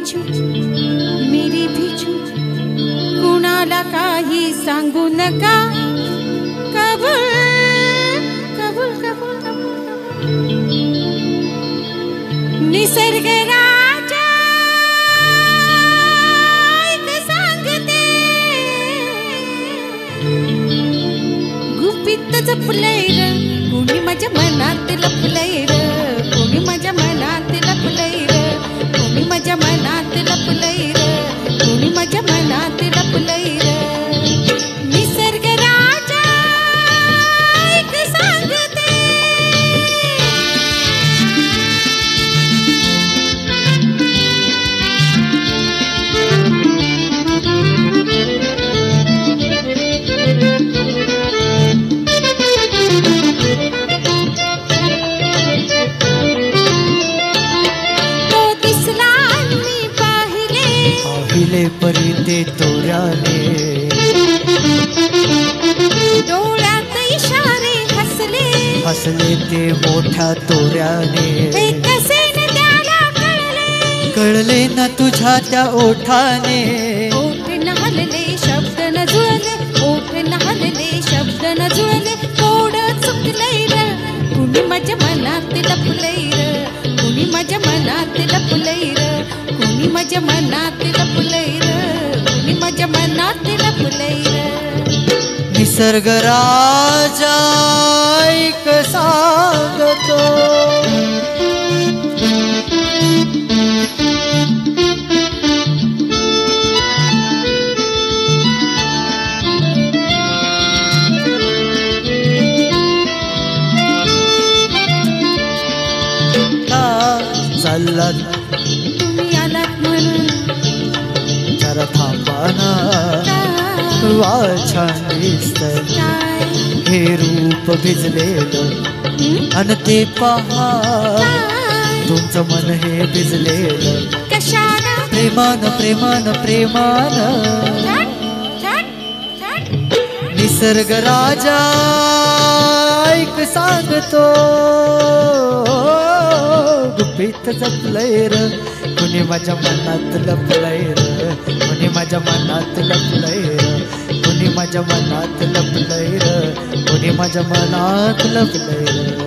बिच्छू मेरी बिच्छू कुणाला काही सांगू नका कबूल कबूल कबूल कबूल निसर्ग राजा एक सांगते गुपित जपलंय र कोणी माझ्या मनात लपलंय र कोणी माझ्या मनात लपलंय र कोणी माझ्या मनात लपलंय र कोणी माझ्या मनात लपलंय र निसर्ग राजा एक सांगते परी ते तोऱ्याने डोळ्यात इशारे हसले हसले ते मोठ्या तोऱ्याने कसे न त्याला कळले कळले ना तुझ्या त्या ओठाने ओठ न हलले शब्द न जुळले ओठ न हलले शब्द न जुळले कोड चुकलंय र कुणी माझ्या मनात लपलंय र कुणी माझ्या मनात लपलंय र कुणी माझ्या मनात लपलंय र कुणी माझ्या मनात लपलंय र निसर्ग राजा ऐक सांगतो चाललात तुम्ही आलात म्हणून जरा थांबाना वा छान दिसतंय काय हे रूप भिजलेलं अन ते पहा तुमचं मन हे भिजलेलं कशाला प्रेमान प्रेमान प्रेमान निसर्ग राजा ऐक सांगतो गुपित जपलंय र कुणी माझ्या मनात लपलंय र कुणी माझ्या मनात लपलंय र कुणी माझ्या मनात लपलंय र कुणी माझ्या मनात लपलंय र